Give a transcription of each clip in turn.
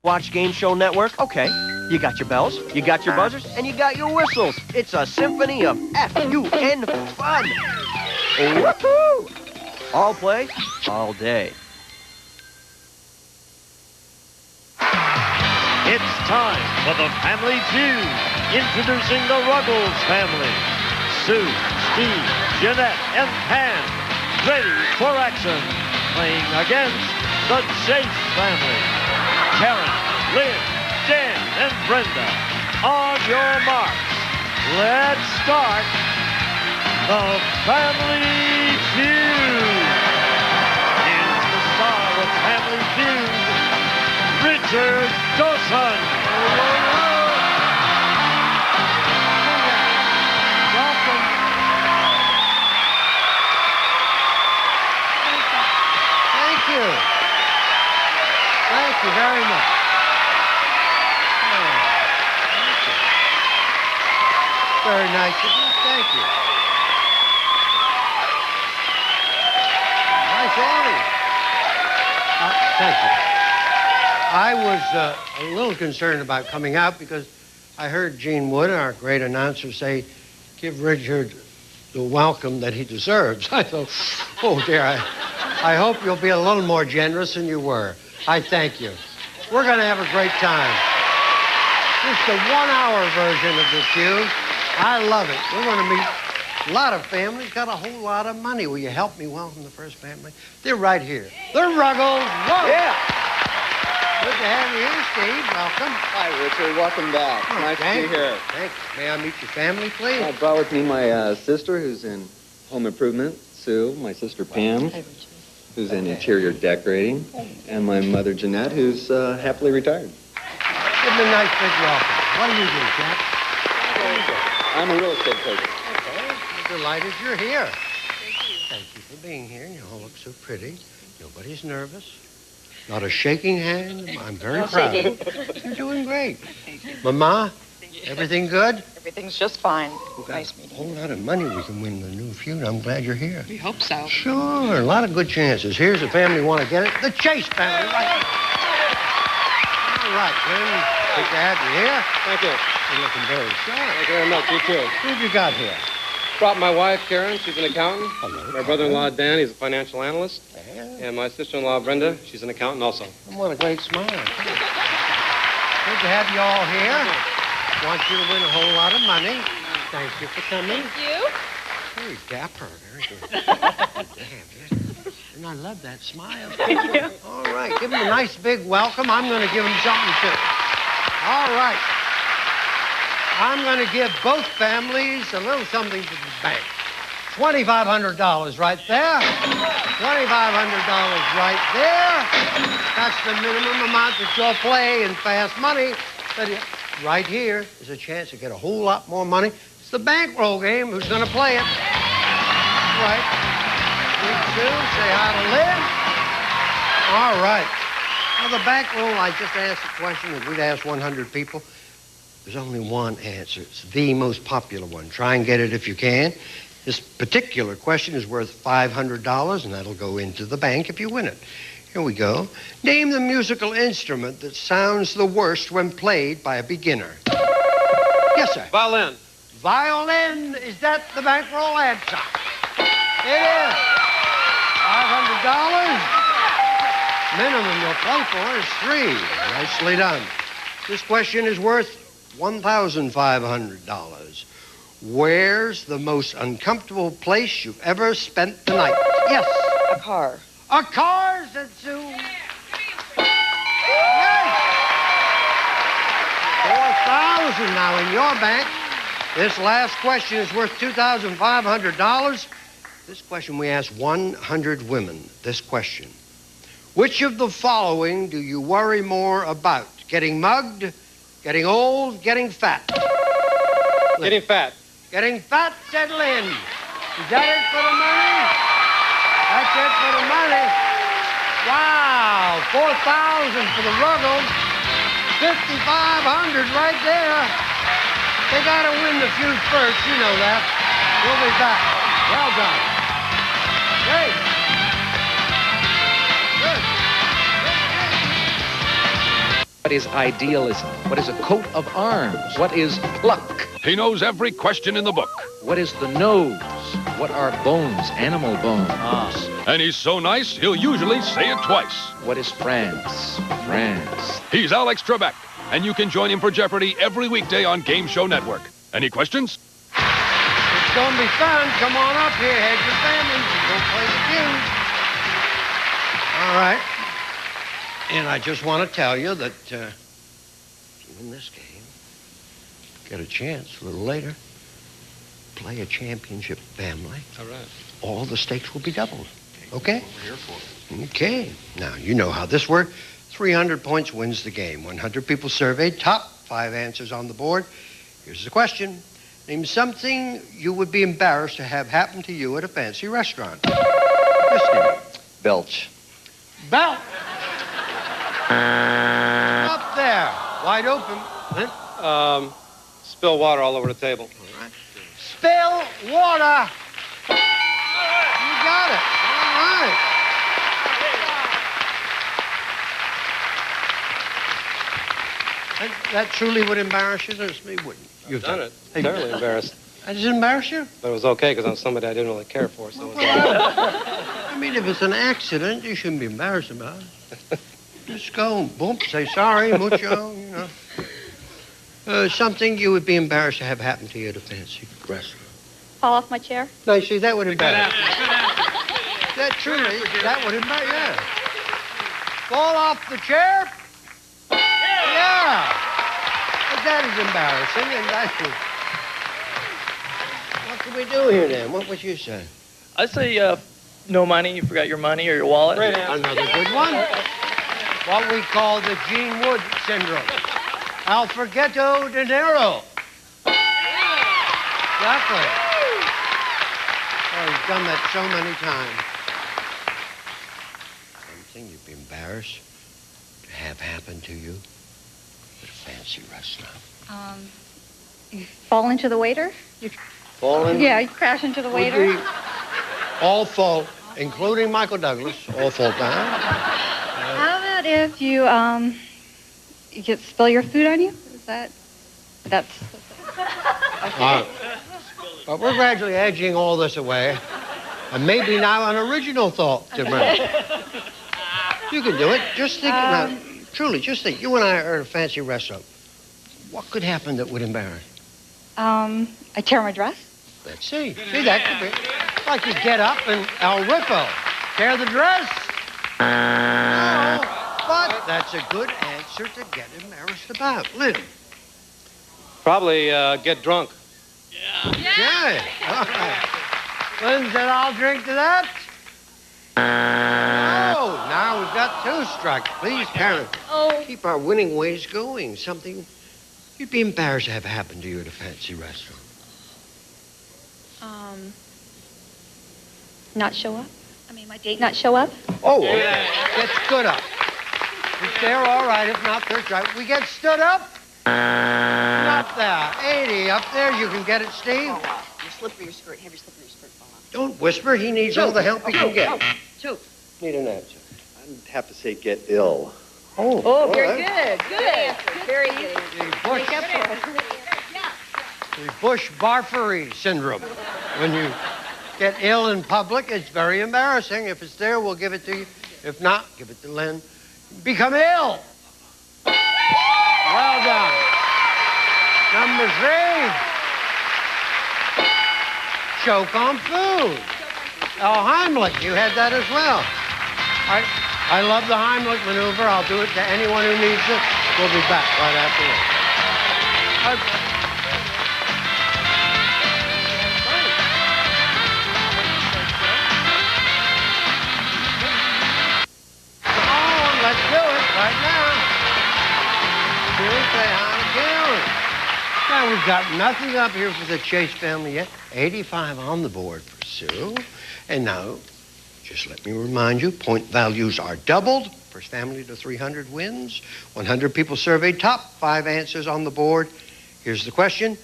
Watch Game Show Network? Okay. You got your bells, you got your buzzers, and you got your whistles. It's a symphony of F-U-N fun. Woohoo! All play, all day. It's time for the Family Feud. Introducing the Ruggles family. Sue, Steve, Jeanette, and Pam. Ready for action. Playing against the Chase family. Karen, Lynn, Dan, and Brenda. On your marks. Let's start the Family Feud. Here's the star of Family Feud, Richard Dawson. Welcome. Thank you. Thank you very much. Thank you. Very nice of you. Thank you. Nice audience. Thank you. I was a little concerned about coming out because I heard Gene Wood, our great announcer, say, give Richard the welcome that he deserves. I thought, oh, dear, I hope you'll be a little more generous than you were. I thank you. We're going to have a great time. This is the 1-hour version of the feud. I love it. We're going to meet a lot of families, got a whole lot of money. Will you help me welcome the first family? They're right here. The Ruggles. Whoa. Yeah. Good to have you here, Steve. Welcome. Hi, Richard. Welcome back. Nice to be here. Thanks. May I meet your family, please? I brought with me my sister, who's in home improvement, Sue, my sister Pam, who's in interior decorating, and my mother Jeanette, who's happily retired. Give them a nice big welcome. What do you do, Jack? I'm a real estate coach. Okay. We're delighted you're here. Thank you for being here. You all look so pretty. Nobody's nervous. Not a shaking hand. I'm very proud. You're doing great. Mama, everything good? Everything's just fine. We've got Nice a meeting whole you. lot of money we can win the new feud. I'm glad you're here. We hope so. Sure, a lot of good chances. Here's a family want to get it. The Chase family. Right. All right, Lynn. Good to have you here. Thank you. You're looking very sharp. Thank you very much. You too. Who've you got here? Brought my wife, Karen. She's an accountant. Hello. My brother-in-law, Dan. He's a financial analyst. Yeah. And my sister-in-law, Brenda. She's an accountant also. What a great smile. Good to have you all here. Want you to win a whole lot of money. Thank you for coming. Thank you. Very dapper. Very good. Damn, and I love that smile. Thank you. All right, give them a nice big welcome. I'm going to give them something too. All right. I'm going to give both families a little something to the bank. $2,500 right there. $2,500 right there. That's the minimum amount that you'll play in fast money. But right here is a chance to get a whole lot more money. It's the bankroll game. Who's going to play it? Right. Big Sue, say hi to Lynn. All right. Now, the bankroll, I just asked the question. If we'd asked 100 people, there's only one answer. It's the most popular one. Try and get it if you can. This particular question is worth $500, and that'll go into the bank if you win it. Here we go. Name the musical instrument that sounds the worst when played by a beginner. Yes, sir. Violin. Violin. Is that the bankroll answer? It is. $500. Minimum you'll play for is $3. Nicely done. This question is worth $1,500. Where's the most uncomfortable place you've ever spent the night? Yes. A car. A car, said Sue. Yes. 4,000 now in your bank. This last question is worth $2,500. This question we asked 100 women. This question. Which of the following do you worry more about? Getting mugged, getting old, getting fat? Getting fat. Getting fat, said Lynn. Is that it for the money? That's it for the money. Wow, 4,000 for the Ruggles. 5,500 right there. They gotta win the feud first, you know that. We'll be back. Well done. Great. Good. What is idealism? What is a coat of arms? What is pluck? He knows every question in the book. What is the nose? What are bones? Animal bones. And he's so nice, he'll usually say it twice. What is France? France. He's Alex Trebek, and you can join him for Jeopardy every weekday on Game Show Network. Any questions? It's going to be fun. Come on up here. Head your families. Go play the game. All right. And I just want to tell you that if you win this game, get a chance a little later, play a championship family. All right. All the stakes will be doubled. Okay? We're here for it. Okay. Now, you know how this works. 300 points wins the game. 100 people surveyed. Top 5 answers on the board. Here's the question. Name something you would be embarrassed to have happen to you at a fancy restaurant. Listening. Belch. Belch. Up there. Wide open. Clint. Spill water all over the table. All right. Spill water. You got it. All right. That truly would embarrass you? There's me wouldn't. You've Done it. Terribly embarrassed. That doesn't embarrass you? But it was okay because I'm somebody I didn't really care for. So it was I mean, if it's an accident, you shouldn't be embarrassed about it. Just go and boom, say sorry, mucho, you know. Something you would be embarrassed to have happen to you at a fancy restaurant. Fall off my chair? No, see, that would embarrass you. That truly, that would embarrass you. Yeah. Fall off the chair? Yeah. But that is embarrassing, and that is... What can we do here, then? What would you say? I'd say no money. You forgot your money or your wallet. Great answer. Another good one. What we call the Gene Wood syndrome. Alfregetto dinero. Exactly. Oh, he's done that so many times. Something you'd be embarrassed to have happen to you at a fancy restaurant. You fall into the waiter? Falling? Yeah, you crash into the waiter. Would we all fall, including Michael Douglas, all fall down. How about if you spill your food on you? That's... But we're gradually edging all this away. And maybe now an original thought to bring. You can do it. Just think about it. Truly, just think. You and I are at a fancy restaurant. What could happen that would embarrass? I tear my dress. Let's see. See, that could be. Like you get up and El Rippo, tear the dress. No, but that's a good answer to get embarrassed about. Lynn. Probably get drunk. Yeah. All right. Lynn said, I'll drink to that. Oh, now we've got 2 strikes. Please, Karen. Oh. Keep our winning ways going. Something you'd be embarrassed to have happen to you at a fancy restaurant. Not show up? I mean, my date not show up? Oh, get stood up. If they're all right, if not, they're right. We get stood up. Not that. 80 up there. You can get it, Steve. Oh, wow. Your slippery skirt. Have your slippery skirt fall off. Don't whisper. He needs all the help he can get. Choke. Need an answer. I'd have to say get ill. Oh, Oh, very good. Good. Very good. The Bush Barferi syndrome. When you get ill in public, it's very embarrassing. If it's there, we'll give it to you. If not, give it to Lynn. Become ill. Well done. Number 3. Choke on food. Oh, Heimlich, you had that as well. I love the Heimlich maneuver. I'll do it to anyone who needs it. We'll be back right after this. Come on, let's do it right now. Here's say hi to Karen. Now, we've got nothing up here for the Chase family yet. 85 on the board for Sue. And now, just let me remind you, point values are doubled. First family to 300 wins. 100 people surveyed. Top 5 answers on the board. Here's the question.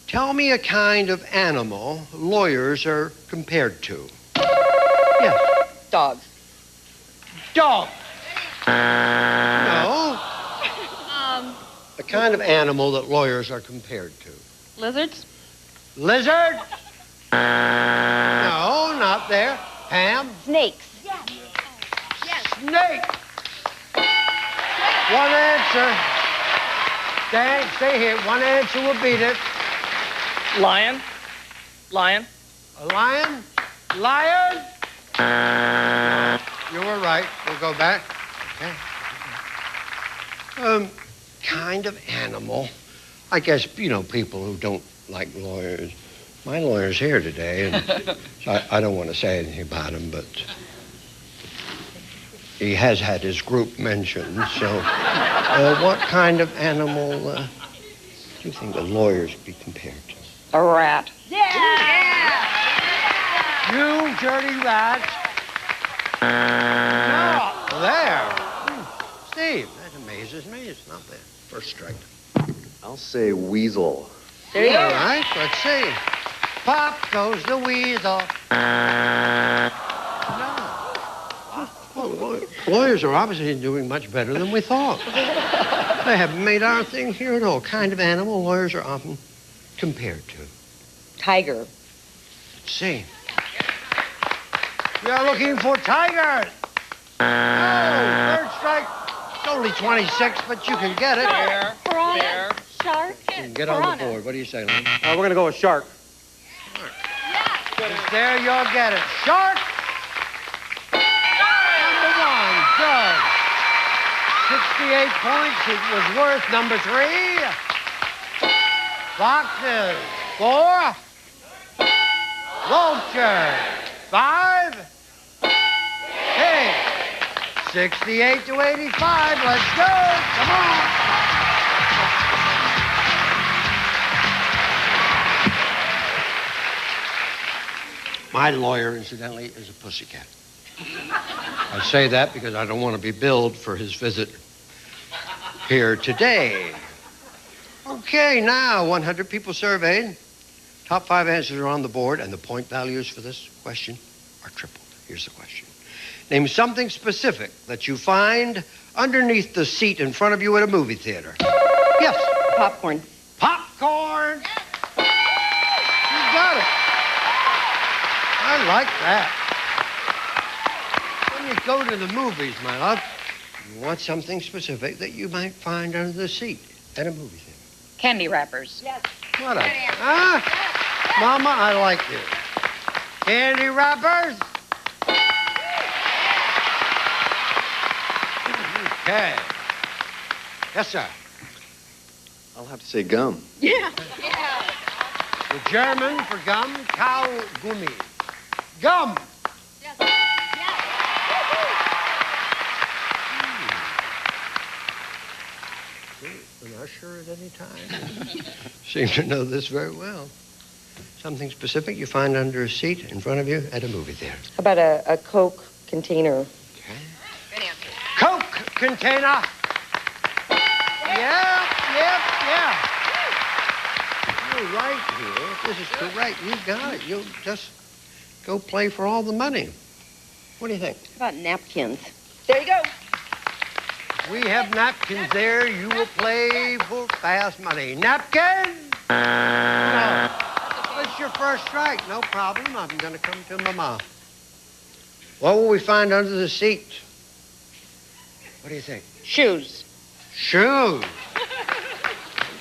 Tell me a kind of animal lawyers are compared to. Yes. Dogs. Dog. No. the kind of animal that lawyers are compared to. Lizards? Lizard? No, not there. Pam? Snakes. Snake. One answer. Dan, stay here. One answer will beat it. Lion? Lion? A lion? Lion? You were right. We'll go back. Okay. Kind of animal. I guess, people who don't like lawyers. My lawyer's here today, and so I don't want to say anything about him, but he has had his group mentioned. So what kind of animal do you think the lawyers be compared to? A rat. You dirty rat. No, there. Steve, that amazes me. It's not there. First strike. I'll say weasel. There you go. All right, let's see. Pop goes the weasel. No. Well, lawyers are obviously doing much better than we thought. They haven't made our thing here at all. Kind of animal lawyers are often compared to. Tiger. Let's see. You're looking for tiger. Oh, third strike. It's only 26, but you can get it. Bear. Bear. Shark? You can get on the board. What do you say, Lynn? We're going to go with shark. It's there, you'll get it. Shark. Number one, Doug. 68 points. It was worth number 3. Foxes. 4. Vulture. 5. 6. 68 to 85. Let's go. Come on. My lawyer, incidentally, is a pussycat. I say that because I don't want to be billed for his visit here today. Okay, now 100 people surveyed. Top 5 answers are on the board, and the point values for this question are tripled. Here's the question. Name something specific that you find underneath the seat in front of you at a movie theater. Yes. Popcorn. Popcorn. You got it. I like that. When you go to the movies, my love, you want something specific that you might find under the seat at a movie theater. Candy wrappers. Yes. What a... Huh? Mama, I like you. Candy wrappers? Okay. Yes, sir. I'll have to say gum. Yeah. The German for gum, Kaugummi. Gum. Yes. An usher at any time. Seem to know this very well. Something specific you find under a seat in front of you at a movie theater. How about a Coke container? Okay. Good answer. Coke container. Yeah. You're right here. This is correct. You got it. You'll just go play for all the money. What do you think? How about napkins? There you go. We have napkins there. You will play for fast money. Napkin? No. It's your first strike. No problem. I'm going to come to Mama. What will we find under the seat? What do you think? Shoes. Shoes.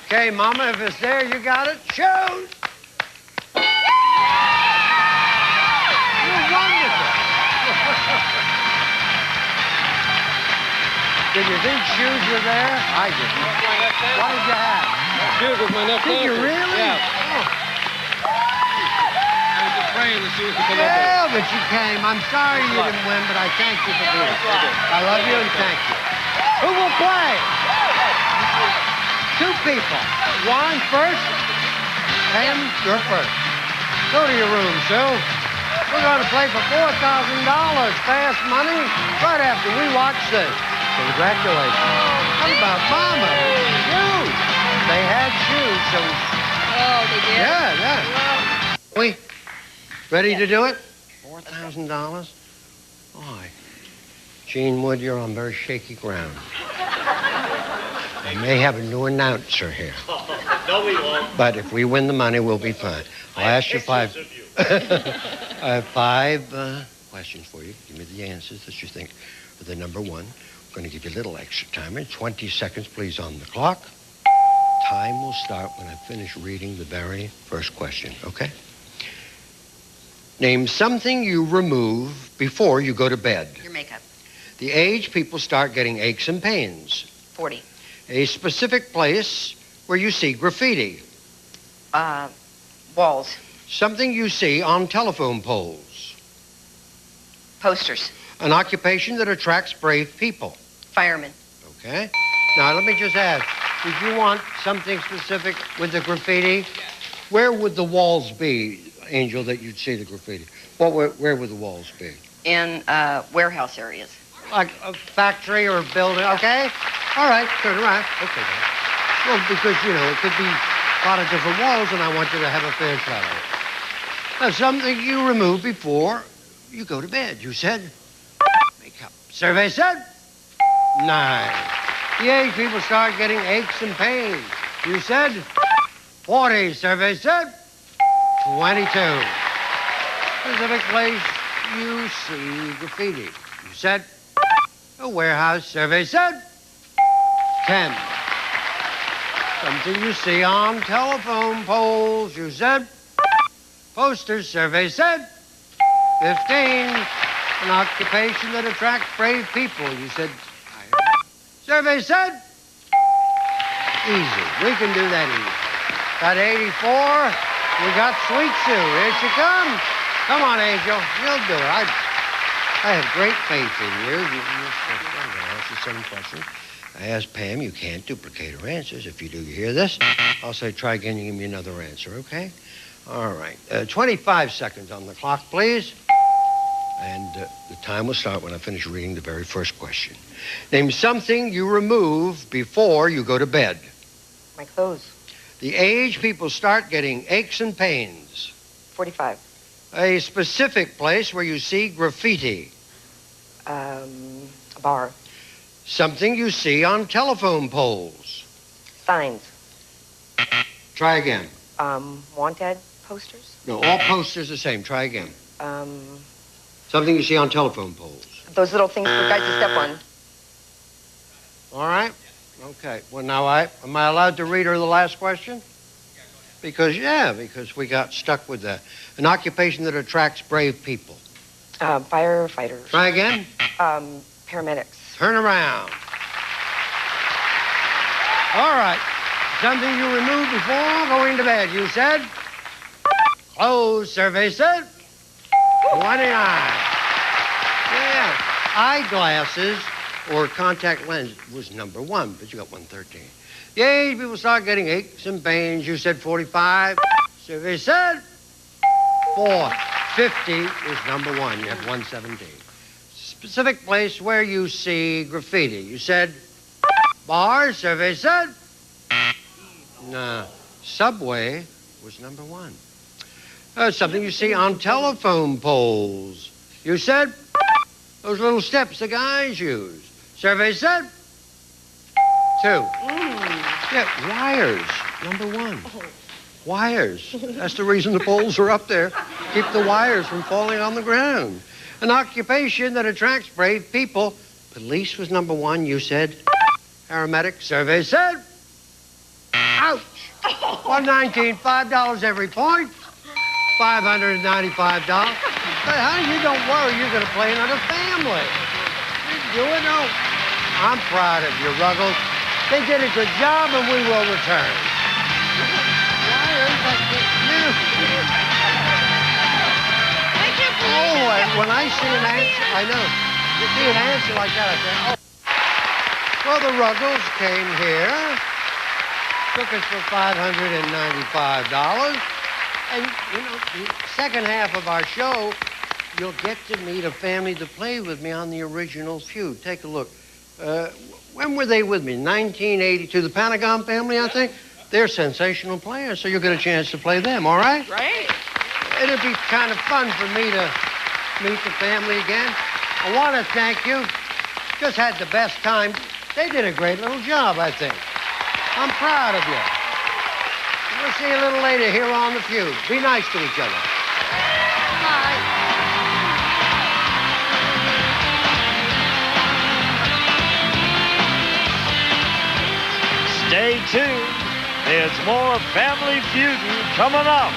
Okay, Mama, if it's there, you got it. Shoes. You're wonderful. Did you think shoes were there? I didn't. What did you have? Shoes was my next Did you answer. really? Yeah. I was just praying the shoes would come up there. Yeah, but you came. I'm sorry you didn't win, but I thank you for being here. I love you and thank you. Who will play? 2 people. One first. Pam, you're first. Go to your room, Sue. We're going to play for $4,000 fast money right after we watch this. Congratulations. What about Mama? Shoes. They had shoes, so... Oh, they did? Yeah. We ready to do it? $4,000? Boy. Gene Wood, you're on very shaky ground. I may have a new announcer here. No, we won't. But if we win the money, we'll be fine. I'll ask you five. I have five questions for you. Give me the answers that you think are the number one. I'm going to give you a little extra time. 20 seconds, please, on the clock. Time will start when I finish reading the very first question, okay? Name something you remove before you go to bed. Your makeup. The age people start getting aches and pains. 40. A specific place where you see graffiti. Walls. Something you see on telephone poles. Posters. An occupation that attracts brave people. Firemen. Okay. Now, let me just ask, did you want something specific with the graffiti? Where would the walls be, Angel, that you'd see the graffiti? Where would the walls be? In warehouse areas. Like a factory or a building, okay? All right, turn around. Okay, then. Well, because, it could be a lot of different walls, and I want you to have a fair shot at it. Now, something you remove before you go to bed. You said makeup. Survey said 9. The age people start getting aches and pains. You said 40. Survey said 22. Specific place you see graffiti. You said a warehouse. Survey said 10. Something you see on telephone poles. You said posters. Survey said 15. An occupation that attracts brave people. You said survey said easy. We can do that easy. Got 84. We got Sweet Sue. Here she comes. Come on, Angel. You'll do it. I have great faith in you. I'm going to ask you some questions. I asked Pam, you can't duplicate her answers. If you do, you hear this? I'll say, try again, you give me another answer, okay? All right. 25 seconds on the clock, please. And the time will start when I finish reading the very first question. Name something you remove before you go to bed. My clothes. The age people start getting aches and pains. 45. A specific place where you see graffiti. A bar. Something you see on telephone poles. Signs. Try again. Wanted posters. No, all posters the same. Try again. Something you see on telephone poles. Those little things for guys to step on. All right? Okay. Well, now, am I allowed to read her the last question? Because we got stuck with that. An occupation that attracts brave people. Firefighters. Try again. Paramedics. Turn around. All right. Something you remove before going to bed. You said? Clothes. Survey said? 29. Yeah. Eyeglasses or contact lens was number 1, but you got 113. The age people start getting aches and pains. You said 45. Survey said 4. 50 is number 1. You have 117. Specific place where you see graffiti. You said bar. Survey said no. Subway was number 1. Something you see on telephone poles. You said those little steps the guys use. Survey said 2. Yeah, wires, number 1. Wires. That's the reason the poles are up there. Keep the wires from falling on the ground. An occupation that attracts brave people. Police was number 1. You said paramedic. Survey said ouch. 119, $5 every point. $595. Hey, honey, you don't worry. You're going to play another family. You do it? No. I'm proud of you, Ruggles. They did a good job, and we will return. Oh, and when I see an answer, I know. You see an answer like that, I say, oh. Well, the Ruggles came here, took us for $595. And, the second half of our show, you'll get to meet a family to play with me on the original Feud. Take a look. When were they with me? 1982. The Panagons family, I think? They're sensational players, so you'll get a chance to play them, all right? Right. It'd be kind of fun for me to meet the family again. I want to thank you. Just had the best time. They did a great little job, I think. I'm proud of you. We'll see you a little later here on The Feud. Be nice to each other. Bye. Stay tuned. There's more Family Feud coming up.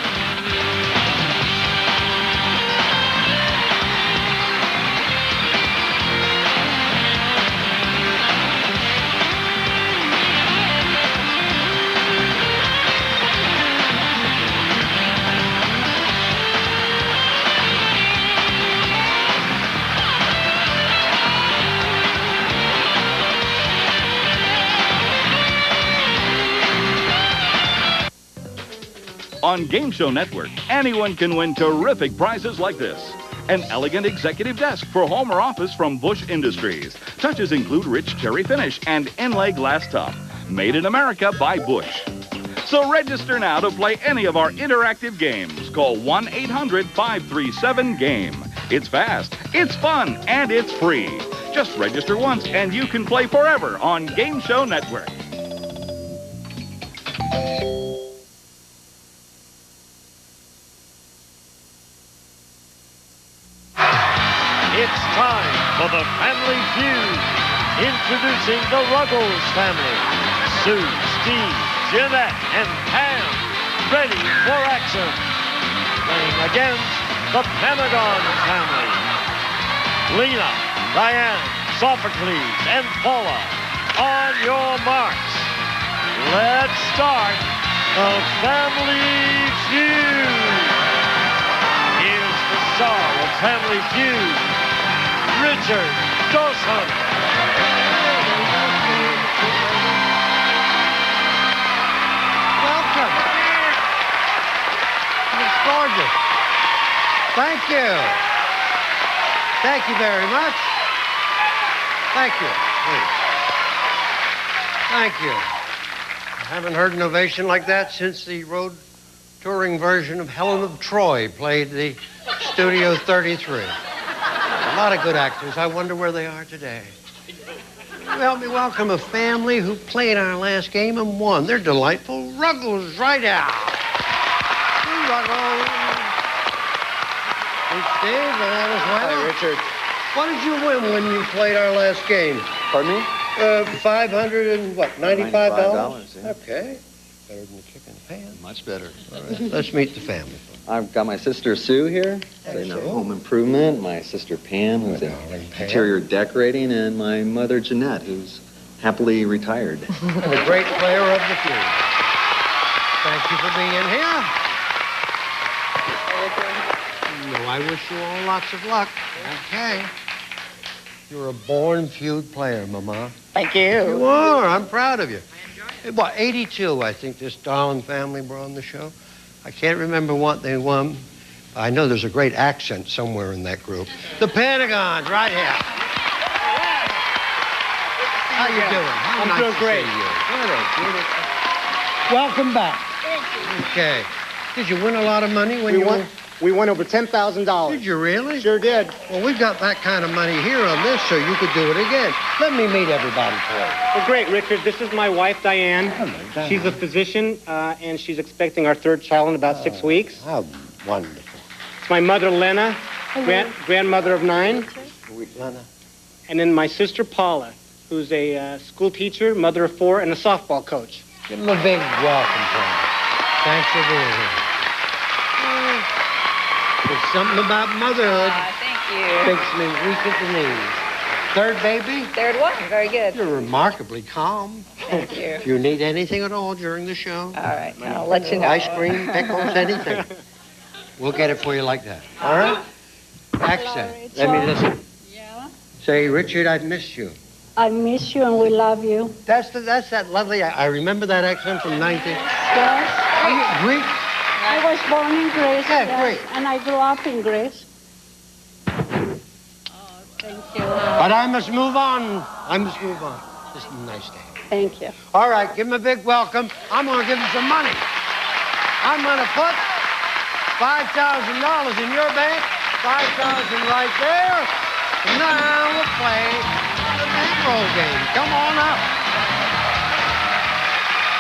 On Game Show Network, anyone can win terrific prizes like this. An elegant executive desk for home or office from Bush Industries. Touches include rich cherry finish and inlay glass top. Made in America by Bush. So register now to play any of our interactive games. Call 1-800-537-GAME. It's fast, it's fun, and it's free. Just register once and you can play forever on Game Show Network. It's time for the Family Feud. Introducing the Ruggles family. Sue, Steve, Jeanette, and Pam. Ready for action. Playing against the Panagons family. Lena, Diane, Sophocles, and Paula. On your marks. Let's start the Family Feud. Here's the star of Family Feud, Richard Dawson. Welcome. It's gorgeous. Thank you. Thank you very much. Thank you. Thank you. I haven't heard an ovation like that since the road touring version of Helen of Troy played the Studio 33. A lot of good actors. I wonder where they are today. Help me welcome a family who played our last game and won. They're delightful. Ruggles right out. Hey, Ruggles. Hey, Steve, and as well. Hi, Richard. What did you win when you played our last game? Pardon me? $500 and what, $95? $95, yeah. Okay. Better than the chicken pan. Much better. All right. Let's meet the family. I've got my sister Sue here, in home improvement, my sister Pam, who's in interior decorating, and my mother Jeanette, who's happily retired. The great player of the feud. Thank you for being here. No, I wish you all lots of luck. Okay. You're a born feud player, Mama. Thank you. You are. I'm proud of you. What, 82, I think this Darling family were on the show. I can't remember what they won. I know there's a great accent somewhere in that group. The Panagons, right here. How you doing? How I'm nice doing to great. see you. Welcome back. Okay. Did you win a lot of money when you won? We won over $10,000. Did you really? Sure did. Well, we've got that kind of money here on this, so you could do it again. Let me meet everybody for you. Well, great, Richard. This is my wife, Diane. Hello, Diane. She's a physician, and she's expecting our third child in about 6 weeks. How wonderful. It's my mother, Lena, grandmother of 9. Sweet Lana. And then my sister, Paula, who's a school teacher, mother of 4, and a softball coach. Give them a big welcome, Paul. Thanks for being here. There's something about motherhood Thank you. makes me weak at the knees. Third baby? Third one. Very good. You're remarkably calm. Thank you. If you need anything at all during the show, All right. I'll let you know. ice cream, pickles, anything, we'll get it for you like that. All right? Accent. Let me listen. Yeah. Say, Richard, I've missed you. I miss you and we love you. That's that lovely. I remember that accent from 19. Yes. Greek. I was born in Greece. Yeah, yes, Greece. And I grew up in Greece. Oh, thank you. But I must move on. I must move on. This is a nice day. Thank you. All right, give him a big welcome. I'm going to give him some money. I'm going to put $5,000 in your bank, $5,000 right there. Now we'll play the bankroll game. Come on up.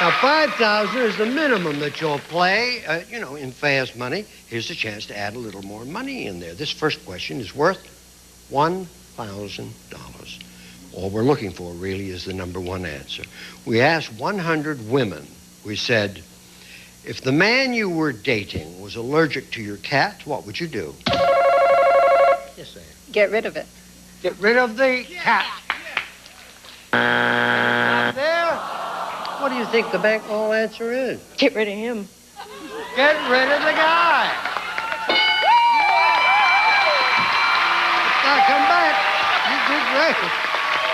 Now, 5,000 is the minimum that you'll play, in fast money. Here's a chance to add a little more money in there. This first question is worth $1,000. All we're looking for, really, is the number one answer. We asked 100 women. We said, if the man you were dating was allergic to your cat, what would you do? Yes, sir. Get rid of it. Get rid of the cat. Not there. What do you think the bankroll answer is? Get rid of him. Get rid of the guy. Now come back. You did great.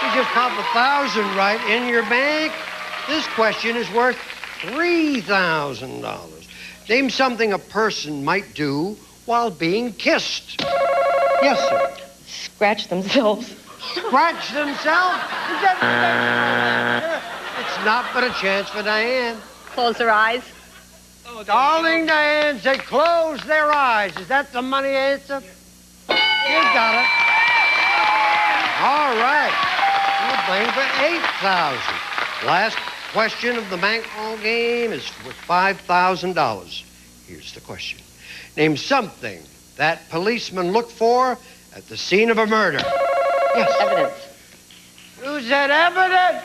You just popped 1,000 right in your bank. This question is worth $3,000. Name something a person might do while being kissed. Yes, sir. Scratch themselves. Scratch themselves? It's not but a chance for Diane. Close their eyes. Oh, darling Diane said close their eyes. Is that the money answer? You got it. All right. You're playing for $8,000. Last question of the bankroll game is worth $5,000. Here's the question. Name something that policemen look for at the scene of a murder. Yes. Evidence. Who said evidence?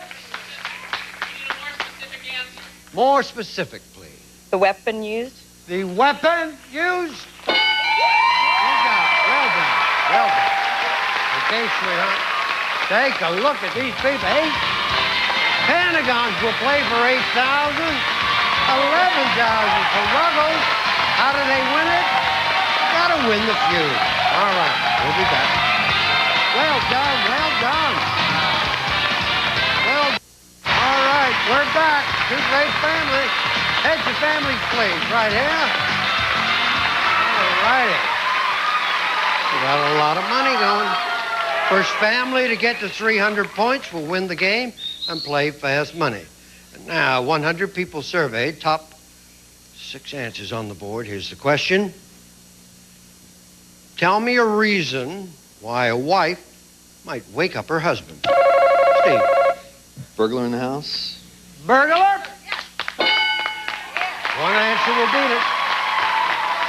More specific, please. The weapon used? The weapon used? You got it. Well done. Well done. Okay, sweetheart. Take a look at these people. 8 Panagons will play for $8,000. 11,000 for Ruggles. How do they win it? Gotta win the feud. All right. We'll be back. Well done. Well done. Well done. All right. We're back. Two great families. Heads of families, please. Right here. All righty. We got a lot of money going. First family to get to 300 points will win the game and play fast money. And now, 100 people surveyed. Top 6 answers on the board. Here's the question. Tell me a reason why a wife might wake up her husband. Steve. Burglar in the house? Burglar? One answer will beat it.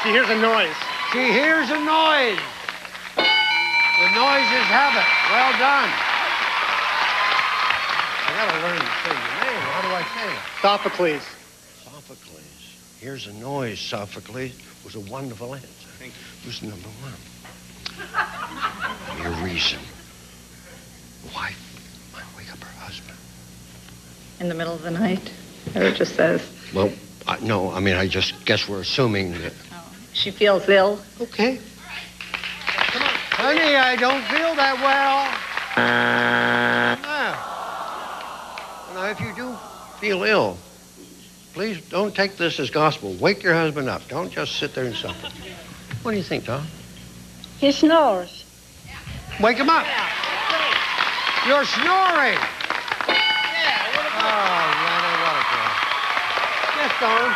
She hears a noise. She hears a noise. The noises have it. Well done. I gotta learn to say your name. How do I say it? Sophocles. Sophocles. Here's a noise, Sophocles. Was a wonderful answer. Thank you. Who's number one? Your reason. Wife might wake up her husband. In the middle of the night? Or it just says? Well, no, I just guess we're assuming that. Oh. She feels ill? Okay. Come on. Honey, I don't feel that well. Now, if you do feel ill, please don't take this as gospel. Wake your husband up. Don't just sit there and suffer. What do you think, Tom? He snores. Wake him up. You're snoring. Yes, Dawn.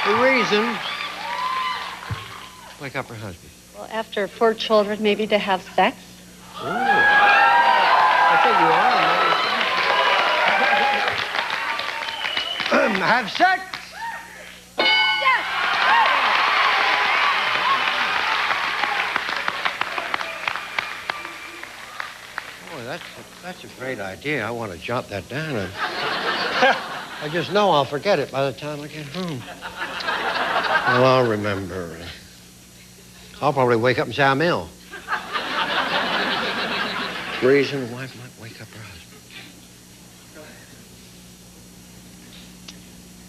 The reason. Wake up her husband. Well, after 4 children, maybe to have sex. Ooh. I think you are. Have sex. Boy, that's a great idea. I want to jot that down. I just know I'll forget it by the time I get home. Well, I'll remember. I'll probably wake up and say I'm ill. Reason a wife might wake up her husband.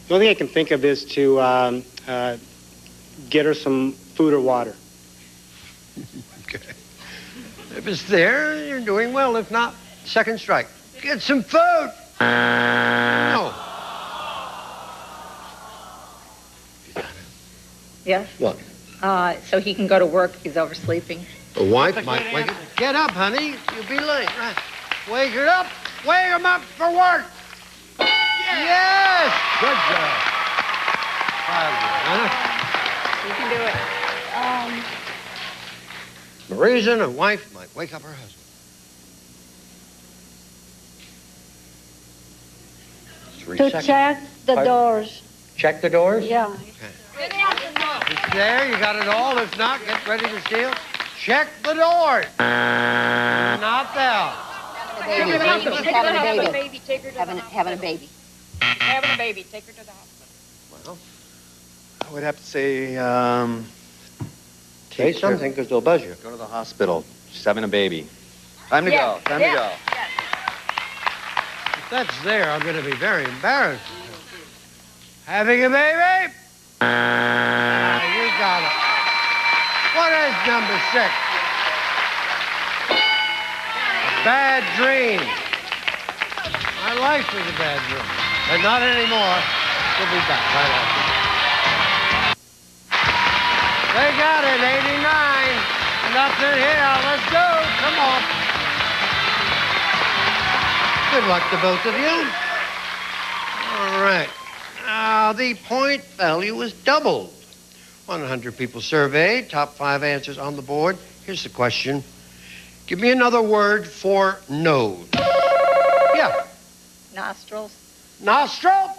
The only thing I can think of is to get her some food or water. Okay. If it's there, you're doing well. If not, second strike. Get some food. No. Yes? What? So he can go to work if he's oversleeping. A wife might wake up. Get up, honey. You'll be late. Right. Wake her up. Wake him up for work. Yes. Good job. You can do it. The reason a wife might wake up her husband. 3 To seconds. check the Pardon? doors. Check the doors? Yeah. It's there. You got it all. If not, get ready to steal. Check the doors. Not there. Take her to the hospital. Take her to the hospital. baby. Take her to having a baby. Having a baby. Take her to the hospital. Well, I would have to say, say something because they'll buzz you. Go to the hospital. She's having a baby. Time to go. Time to go. If that's there, I'm going to be very embarrassed. Having a baby? You got it. What is number 6? A bad dream. My life was a bad dream, but not anymore. We'll be back right after this. They got it, 89. Nothing here. Let's go. Come on. Good luck to both of you. All right. Now, the point value is doubled. 100 people surveyed, top 5 answers on the board. Here's the question. Give me another word for nose. Yeah. Nostrils. Nostril?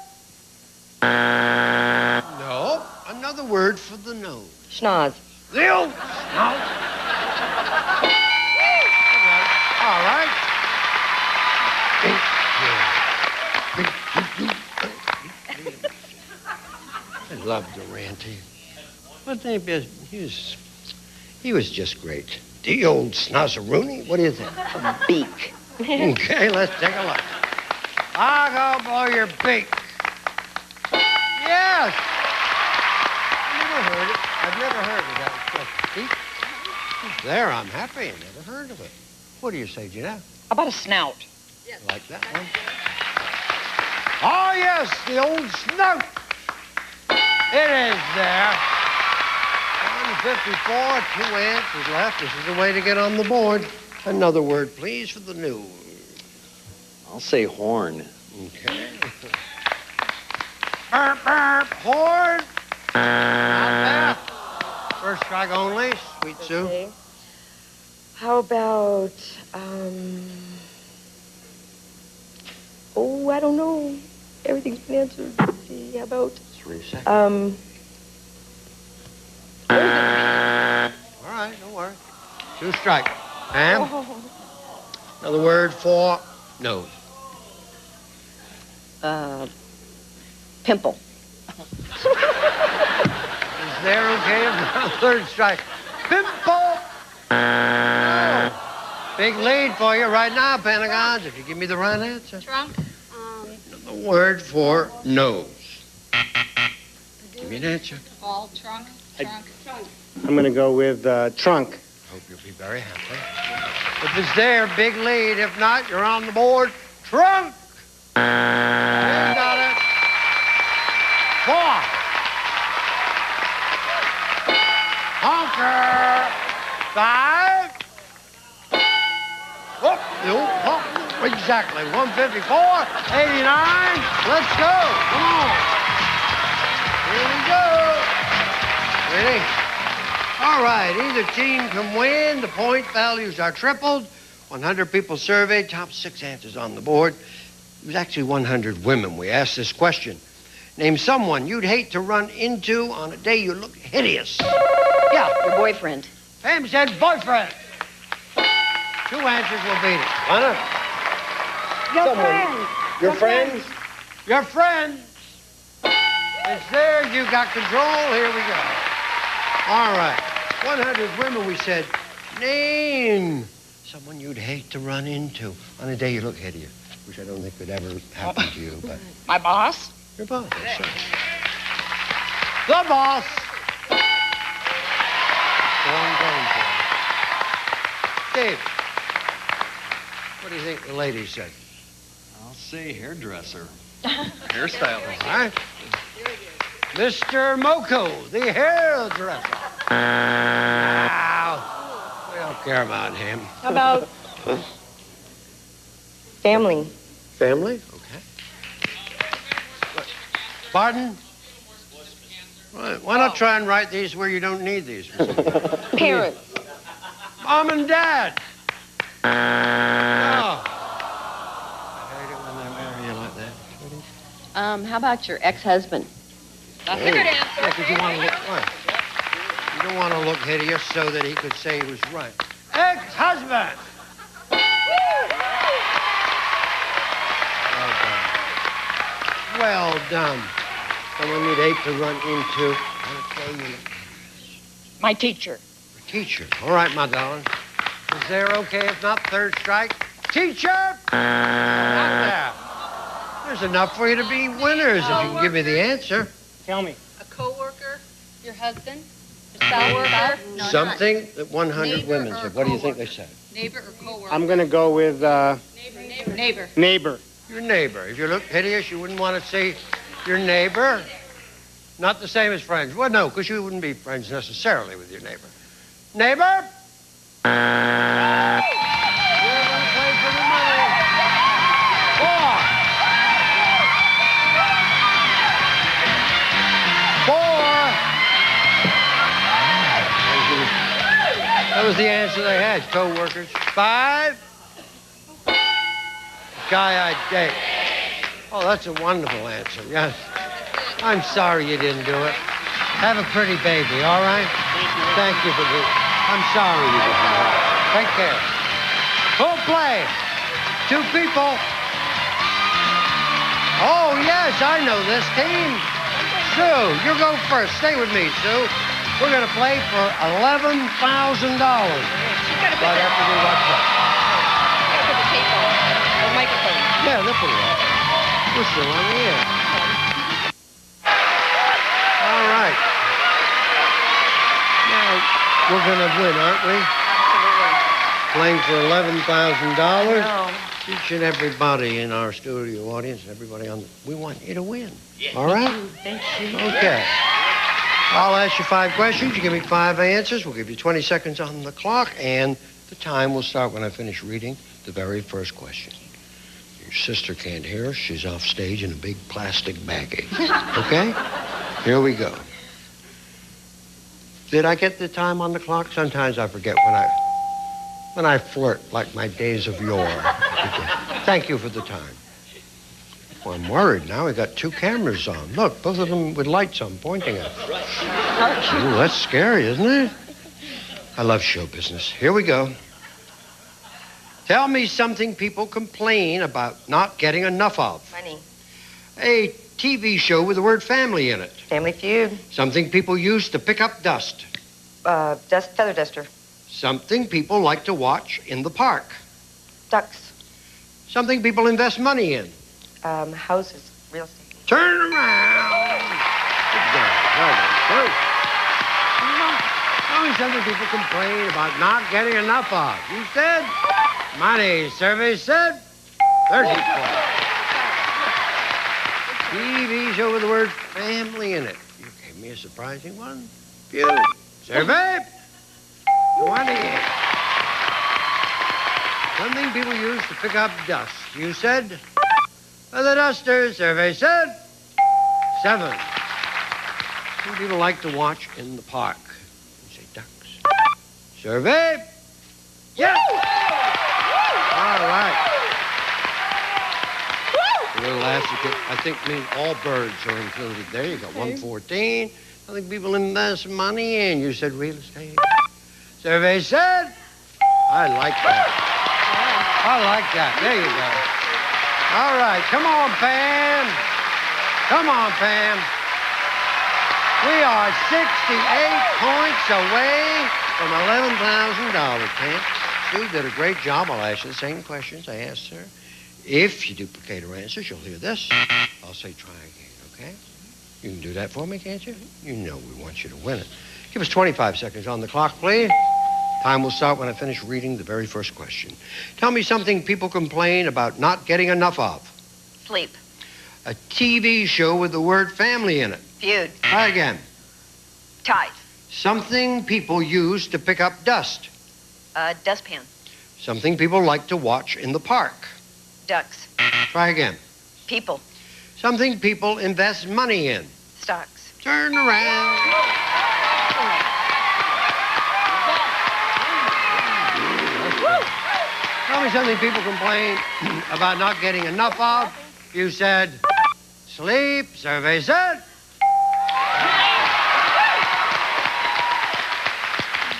No. Another word for the nose. Schnoz. The old snout. All right. I love Durante. But he was just great. The old snozzeroony. What is it? A beak. Okay, let's take a look. I'll go blow your beak. Yes. I've never heard of that. Beak. There, I'm happy. I never heard of it. What do you say, Gina? How about a snout? Yes. Like that one? Oh, yes, the old snout. It is there. 154, 2 answers left. This is the way to get on the board. Another word, please, for the news. I'll say horn. Okay. Burp, burp, horn. Not bad. First strike only, Sweet Sue. Okay. How about, oh, I don't know. Everything's been answered. Let's see, how about, 3 seconds. um, All right, don't worry. 2 strike. Pam? Another word for nose. pimple. Is there okay? 3rd strike. Pimple! No. Big lead for you right now, Panagons, if you give me the right answer. Trunk. The word for nose. Give me an answer. All trunk. Trunk. I'm going to go with trunk. Hope you'll be very happy. If it's there, big lead. If not, you're on the board. Trunk! You got it. 4. Honker. 5. Whoop. Exactly. 154. 89. Let's go. Come on. Here we go. Ready? All right. Either team can win. The point values are tripled. 100 people surveyed. Top 6 answers on the board. It was actually 100 women. We asked this question. Name someone you'd hate to run into on a day you look hideous. Yeah. Your boyfriend. Pam said boyfriend. 2 answers will beat it. Anna? Your friends. Your friends? Your friends. It's there. You got control. Here we go. All right. 100 women, we said, name someone you'd hate to run into on a day you look hideous. Which I don't think could ever happen to you, but... My boss? Your boss, yes, sir. The boss. Going for you. Dave, what do you think the lady said? I'll say hairdresser. Hairstylist. All right. Mr. Moko, the hairdresser. Wow. We don't care about him. How about family? Family? Okay. Pardon? Why not try and write these where you don't need these? Parents. Mom and Dad. Oh. I hate it when they marry you like that. How about your ex-husband? That's a good answer. Yeah, because you want to look right. You don't want to look hideous so that he could say he was right. Ex-husband! Well done. Someone you'd hate to run into. Okay, My teacher. Teacher. All right, my darling. Is there okay if not third strike? Teacher! Not there. There's enough for you to be winners if you can give me the answer. Tell me. A coworker? Your husband? Your coworker? No, Something that 100 women said. What do you think they said? Neighbor or coworker? I'm going to go with Neighbor. neighbor. Your neighbor. If you look hideous, you wouldn't want to see your neighbor. Not the same as friends. Well, no, because you wouldn't be friends necessarily with your neighbor. Neighbor? You're going to play for the money. 4. That was the answer they had, co-workers. 5. Guy I'd date. Oh, that's a wonderful answer, yes. I'm sorry you didn't do it. Have a pretty baby, all right? Thank you for the... I'm sorry you didn't do it. Take care. Full play. 2 people. Oh, yes, I know this team. Sue, you go first. Stay with me, Sue. We're going to play for $11,000. But after we watch that. Yeah, they'll put it on. We're still on the air. All right. Now, we're going to win, aren't we? Playing for $11,000. Each and everybody in our studio audience, everybody on the... We want you to win. Yeah. All right? Thank you. Okay. I'll ask you 5 questions. You give me 5 answers. We'll give you 20 seconds on the clock, and the time will start when I finish reading the very first question. Your sister can't hear us. She's off stage in a big plastic baggie. Okay? Here we go. Did I get the time on the clock? Sometimes I forget when I flirt like my days of yore. Thank you for the time. Well, I'm worried now. We got 2 cameras on. Look, both of them with lights on pointing at us. Ooh, that's scary, isn't it? I love show business. Here we go. Tell me something people complain about not getting enough of. Money. A TV show with the word family in it. Family Feud. Something people use to pick up dust. Feather duster. Something people like to watch in the park. Ducks. Something people invest money in. Houses. Real estate. Turn around. Good girl. Well done. Tell me something people complain about not getting enough of. You said money. Survey said 30 points. TV show with the word family in it. You gave me a surprising one. Feud. Survey 28. Something people use to pick up dust. You said the duster. Survey said 7. Some people like to watch in the park. You say ducks. Survey. Yes. All right. A little adjective, I think means all birds are included there. You got 114. I think people invest money in. You said real estate. Survey said, I like that. I like that. There you go. All right, come on, Pam. Come on, Pam. We are 68 points away from $11,000, Pam. Sue did a great job. I'll ask you the same questions I asked her. If you duplicate her answers, you'll hear this. I'll say try again, okay? You can do that for me, can't you? You know we want you to win it. Give us 25 seconds on the clock, please. Time will start when I finish reading the very first question. Tell me something people complain about not getting enough of. Sleep. A TV show with the word family in it. Feud. Try again. Ties. Something people use to pick up dust. Dustpan. Something people like to watch in the park. Ducks. Try again. People. Something people invest money in. Stocks. Turn around. Tell me something people complain about not getting enough of. You said Sleep. Survey said.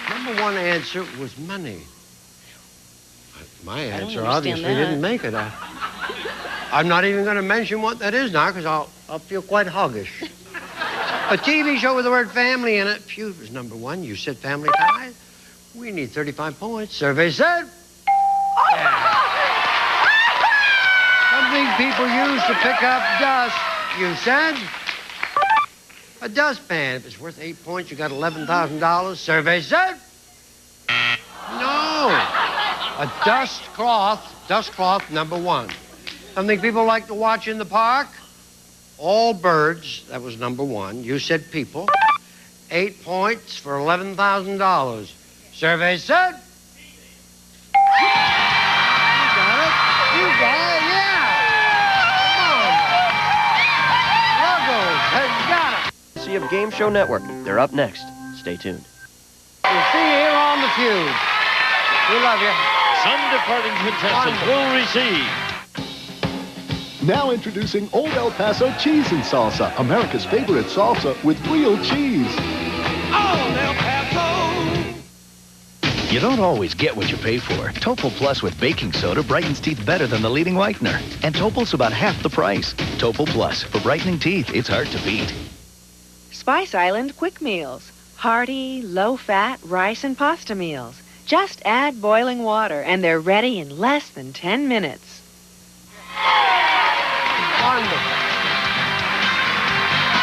Number one answer was money. My answer obviously didn't make it. I'm not even going to mention what that is now because I'll feel quite hoggish. A TV show with the word family in it. Feud was number one. You said Family Ties. We need 35 points. Survey said. Yeah. Something people use to pick up dust. You said. A dustpan. If it's worth 8 points, you got $11,000. Survey said. No. A dust cloth, number one. Something people like to watch in the park? All birds, that was number one. You said people. 8 points for $11,000. Survey said? You got it. You got it, yeah. Come on. Ruggles has got it. See of Game Show Network. They're up next. Stay tuned. We'll see you here on The Feud. We love you. Some departing contestants will receive. Now introducing Old El Paso Cheese and Salsa, America's favorite salsa with real cheese. Old El Paso! You don't always get what you pay for. Topol Plus with baking soda brightens teeth better than the leading whitener. And Topol's about half the price. Topol Plus, for brightening teeth, it's hard to beat. Spice Island Quick Meals. Hearty, low-fat rice and pasta meals. Just add boiling water, and they're ready in less than 10 minutes. Wonderful.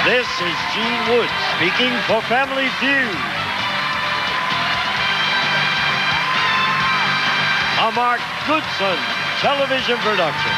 This is Gene Wood speaking for Family Feud. A Mark Goodson television production.